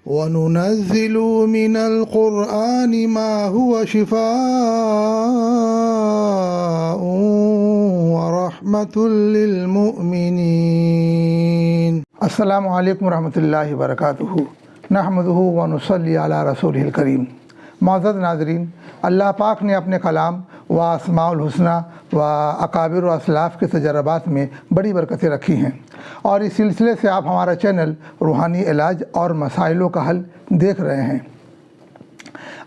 वनुनज़्ज़िलु मिनल क़ुरआनि मा हुवा शिफ़ाउन व रहमतुल लिल मुमिनीन। अस्सलामु अलैकुम रहमतुल्लाहि व बरकातुहू। नहमदुहू व नुसल्ली अला रसूलिल करीम। मौज़ूद नाज़रीन, अल्लाह पाक ने अपने कलाम व अस्माउल हुस्ना व अकाबिर व असलाफ़ के तजर्बात में बड़ी बरकतें रखी हैं और इस सिलसिले से आप हमारा चैनल रूहानी इलाज और मसाइलों का हल देख रहे हैं।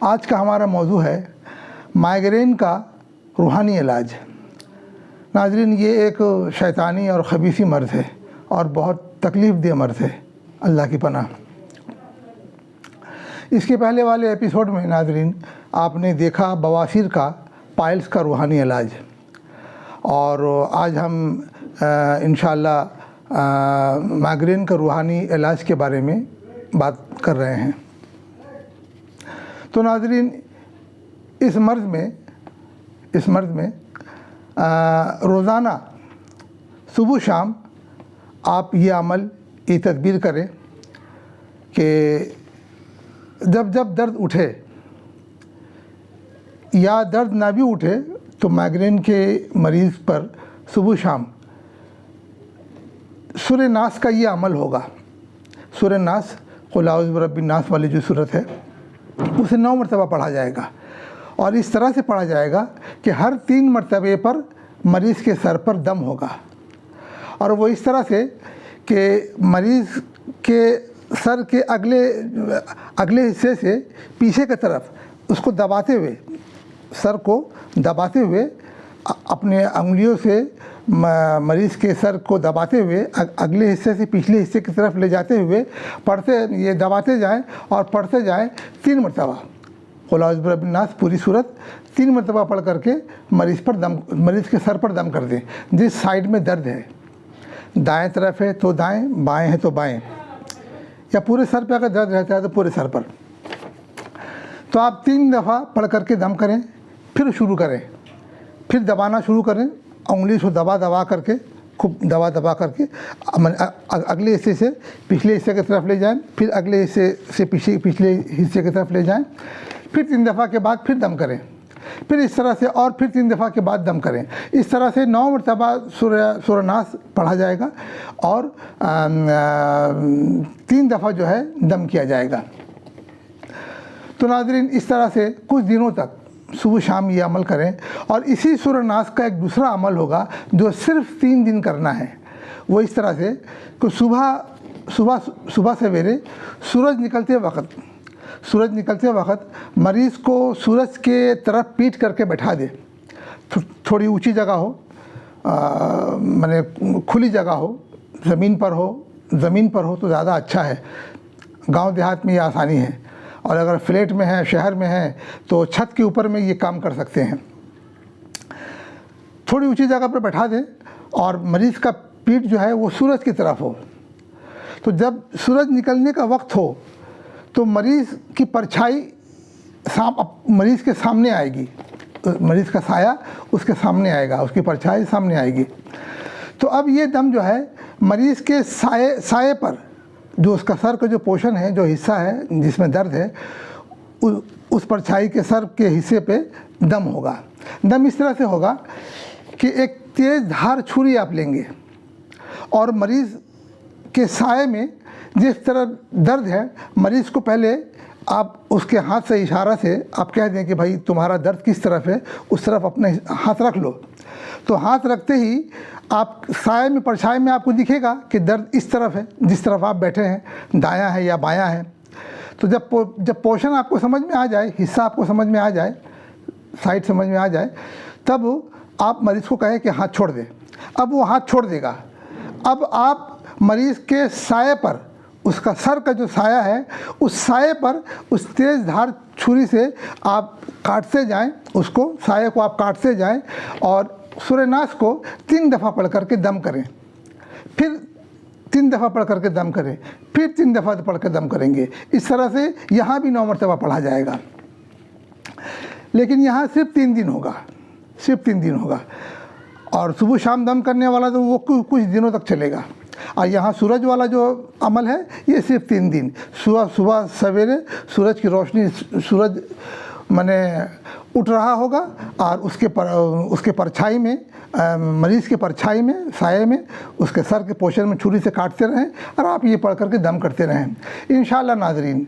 आज का हमारा मौजू है माइग्रेन का रूहानी इलाज। नाज़रीन, ये एक शैतानी और ख़बीसी मर्ज़ है और बहुत तकलीफ़ देह मर्ज़ है, अल्लाह की पनाह। इसके पहले वाले एपिसोड में नाज़रीन आपने देखा बवासीर का, पाइल्स का रूहानी इलाज, और आज हम इंशाअल्लाह माइग्रेन का रूहानी इलाज के बारे में बात कर रहे हैं। तो नाज़रीन, इस मर्ज़ में रोज़ाना सुबह शाम आप ये अमल, ये तदबीर करें कि जब दर्द उठे या दर्द ना भी उठे तो माइग्रेन के मरीज़ पर सुबह शाम सूरह नास का ये अमल होगा। सूरह नास, कुल औज़ु बिरब्बिन नास वाली जो सूरत है उसे 9 मरतबा पढ़ा जाएगा और इस तरह से पढ़ा जाएगा कि हर 3 मरतबे पर मरीज़ के सर पर दम होगा, और वो इस तरह से कि मरीज़ के सर के अगले हिस्से से पीछे की तरफ उसको दबाते हुए, सर को दबाते हुए अपने उंगलियों से मरीज़ के सर को दबाते हुए अगले हिस्से से पिछले हिस्से की तरफ ले जाते हुए ये दबाते जाएं और पढ़ते जाएं 3 मरतबा कुल औज़ु बिरब्बिन नास, पूरी सूरत 3 मरतबा पढ़ करके मरीज़ के सर पर दम कर दें। जिस साइड में दर्द है, दाएं तरफ है तो दाएं, बाएं है तो बाएं, या पूरे सर पे अगर दर्द रहता है तो पूरे सर पर। तो आप 3 दफ़ा पढ़ करके दम करें, फिर शुरू करें, फिर दबाना शुरू करें, उंगली को दबा करके, खूब दबा करके अगले हिस्से से पिछले हिस्से की तरफ ले जाएं, फिर अगले हिस्से से पिछले हिस्से की तरफ ले जाएं, फिर 3 दफ़ा के बाद फिर दम करें, फिर इस तरह से और फिर 3 दफ़ा के बाद दम करें। इस तरह से 9 मरतबा सूरह नास पढ़ा जाएगा और 3 दफ़ा जो है दम किया जाएगा। तो नाज़रीन, इस तरह से कुछ दिनों तक सुबह शाम ये अमल करें। और इसी सूरह नास का एक दूसरा अमल होगा जो सिर्फ 3 दिन करना है। वो इस तरह से कि सुबह सवेरे सूरज निकलते वक्त मरीज़ को सूरज के तरफ पीठ करके बैठा दे। थोड़ी ऊंची जगह हो, माने खुली जगह हो, ज़मीन पर हो तो ज़्यादा अच्छा है। गांव देहात में ये आसानी है, और अगर फ्लैट में है, शहर में है, तो छत के ऊपर में ये काम कर सकते हैं। थोड़ी ऊंची जगह पर बैठा दें और मरीज़ का पीठ जो है वो सूरज की तरफ हो। तो जब सूरज निकलने का वक्त हो तो मरीज़ की परछाई मरीज़ के सामने आएगी, मरीज़ का साया उसके सामने आएगा, उसकी परछाई सामने आएगी। तो अब ये दम जो है मरीज़ के साए पर, जो उसका सर का जो पोर्शन है, जो हिस्सा है जिसमें दर्द है, उस परछाई के सर के हिस्से पे दम होगा। दम इस तरह से होगा कि एक तेज़ धार छुरी आप लेंगे और मरीज़ के साए में जिस तरह दर्द है, मरीज़ को पहले आप उसके हाथ से इशारा से आप कह दें कि भाई तुम्हारा दर्द किस तरफ है, उस तरफ अपने हाथ रख लो। तो हाथ रखते ही आप साए में, परछाई में आपको दिखेगा कि दर्द इस तरफ है, जिस तरफ आप बैठे हैं, दायां है या बायां है। तो जब पोर्शन आपको समझ में आ जाए, हिस्सा आपको समझ में आ जाए, साइड समझ में आ जाए, तब आप मरीज़ को कहें कि हाथ छोड़ दे। अब वो हाथ छोड़ देगा। अब आप मरीज़ के साए पर, उसका सर का जो साया है, उस साए पर उस तेज़ धार छुरी से आप काटते जाएं, उसको, साए को आप काटते जाएं और सूरह नास को 3 दफ़ा पढ़ करके दम करें, फिर 3 दफ़ा पढ़ करके दम करें, फिर 3 दफ़ा पढ़ कर दम करेंगे। इस तरह से यहाँ भी 9 मरतबा पढ़ा जाएगा, लेकिन यहाँ सिर्फ 3 दिन होगा, सिर्फ 3 दिन होगा। और सुबह शाम दम करने वाला तो वो कुछ दिनों तक चलेगा। और यहाँ सूरज वाला जो अमल है ये सिर्फ 3 दिन, सुबह सवेरे सूरज की रोशनी, सूरज माने उठ रहा होगा और उसके परछाई में, मरीज़ के परछाई में, साये में, उसके सर के पोर्शन में छुरी से काटते रहें और आप ये पढ़ करके दम करते रहें। इंशाअल्लाह नाज़रीन,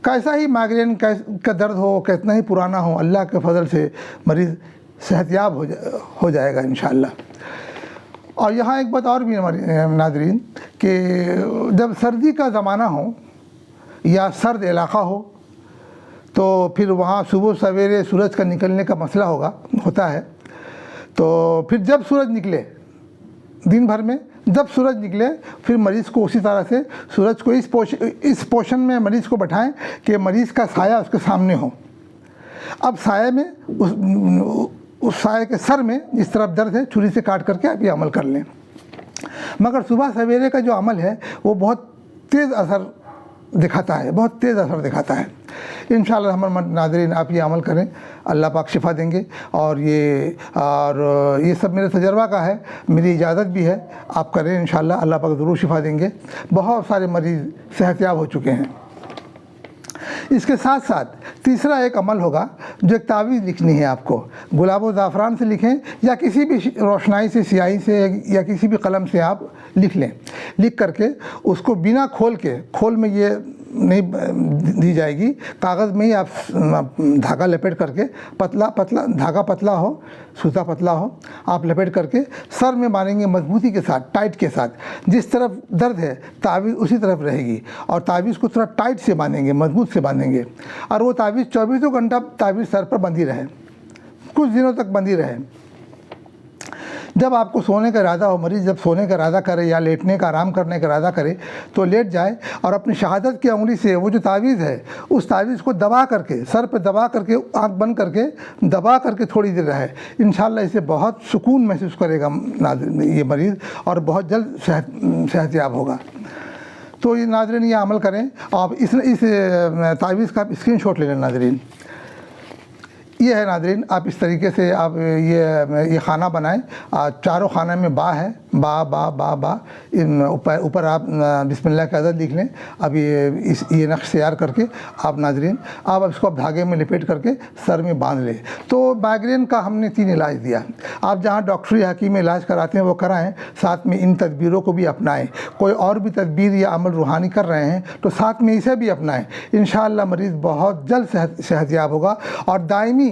कैसा ही माइग्रेन का दर्द हो, कितना ही पुराना हो, अल्लाह के फजल से मरीज़ सेहतयाब हो जाएगा इंशाअल्लाह। और यहाँ एक बात और भी नाज़रीन कि जब सर्दी का ज़माना हो या सर्द इलाक़ा हो तो फिर वहाँ सुबह सवेरे सूरज का निकलने का मसला होता है। तो फिर जब सूरज निकले, दिन भर में जब सूरज निकले, फिर मरीज़ को उसी तरह से सूरज को इस पोर्शन में मरीज़ को बैठाएं कि मरीज़ का साया उसके सामने हो। अब साये में उस साये के सर में जिस तरफ दर्द है, छुरी से काट करके आप ये अमल कर लें। मगर सुबह सवेरे का जो अमल है वो बहुत तेज़ असर दिखाता है, बहुत तेज़ असर दिखाता है। इंशाअल्लाह हमारे नाज़रीन आप ये अमल करें, अल्लाह पाक शिफ़ा देंगे। और ये सब मेरे तजर्बा का है, मेरी इजाज़त भी है, आप करें इंशाअल्लाह, अल्लाह पाक ज़रूर शिफ़ा देंगे। बहुत सारे मरीज़ सेहतयाब हो चुके हैं। इसके साथ साथ तीसरा एक अमल होगा, जो एक तावीज़ लिखनी है आपको। गुलाब और ज़ाफ़रान से लिखें या किसी भी रोशनाई से, स्याही से या किसी भी कलम से आप लिख लें। लिख करके उसको बिना खोल में ये नहीं दी जाएगी, कागज़ में ही आप धागा लपेट करके, धागा पतला हो, सूता पतला हो, आप लपेट करके सर में बांधेंगे मजबूती के साथ, टाइट के साथ। जिस तरफ दर्द है तावीज़ उसी तरफ रहेगी और तावीज़ को थोड़ा टाइट से बांधेंगे, मजबूत से बांधेंगे। और वो तावीज़ 24 घंटा तावीज़ सर पर बंधी रहे, कुछ दिनों तक बंधी रहे। जब आपको सोने का इरादा हो, मरीज़ जब सोने का इरादा करे या लेटने का, आराम करने का इरादा करे, तो लेट जाए और अपनी शहादत की उंगली से वो जो तावीज़ है उस तावीज़ को दबा करके, सर पे दबा करके, आँख बंद करके दबा करके थोड़ी देर रहे। इंशाअल्लाह इससे बहुत सुकून महसूस करेगा ये मरीज़ और बहुत जल्द सेहतयाब होगा। तो ये नाज़रीन ये अमल करें। आप इस तावीज़ का आप स्क्रीनशॉट ले लें नाज़रीन। ये है नाज़रीन, आप इस तरीके से आप ये खाना बनाएं। चारों खाने में बा है, बा बा बा बा, ऊपर आप बिस्मिल्लाह की अदद लिख लें। अब ये नक्श तैयार करके आप नाज़रीन आप इसको आप धागे में लपेट करके सर में बांध लें। तो माइग्रेन का हमने 3 इलाज दिया। आप जहाँ डॉक्टरी हकीम इलाज कराते हैं वो कराएं, साथ में इन तदबीरों को भी अपनाएं। कोई और भी तदबीर या अमल रूहानी कर रहे हैं तो साथ में इसे भी अपनाएं। इंशाअल्लाह मरीज़ बहुत जल्द सेहतयाब होगा और दायमी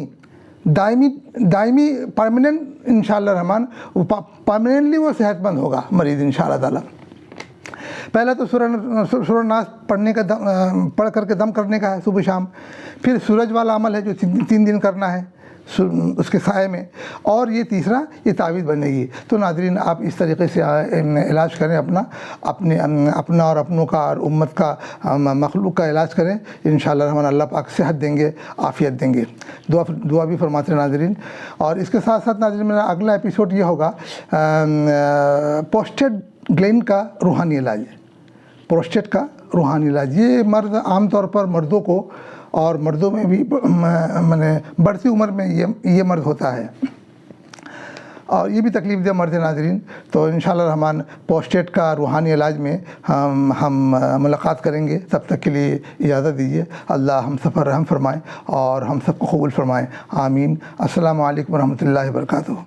परमानेंट इंशाअल्लाह रहमान परमानेंटली वो सेहतमंद होगा मरीज़ इंशाअल्लाह ताला। पहला तो सूरह नास पढ़ करके दम करने का है सुबह शाम। फिर सूरज वाला अमल है जो 3 दिन करना है उसके साये में। और ये तीसरा ये तावीज़ बनेगी। तो नाज़रीन आप इस तरीके से इलाज करें, अपना और अपनों का और उम्मत का, मखलूक का इलाज करें। इंशाअल्लाह रहमान अल्लाह पाक सेहत देंगे, आफ़ियत देंगे। दुआ भी फरमाते हैं नाज़रीन। और इसके साथ साथ नाज़रीन मेरा अगला एपिसोड ये होगा प्रोस्टेट ग्लैंड का रूहानी इलाज। प्रोस्टेट का रूहानी इलाज, ये मर्द आमतौर पर मर्दों को और मर्दों में भी माने बढ़ती उम्र में ये मर्द होता है और ये भी तकलीफ़ दे मर्द नाज़रीन। तो इंशाअल्लाह रहमान प्रोस्टेट का रूहानी इलाज में हम मुलाकात करेंगे। तब तक के लिए इजाज़त दीजिए। अल्लाह हम सब पर रहम फरमाएँ और हम सबको कबूल फरमाएँ। आमीन। अस्सलामु अलैकुम व रहमतुल्लाहि व बरकातुहू।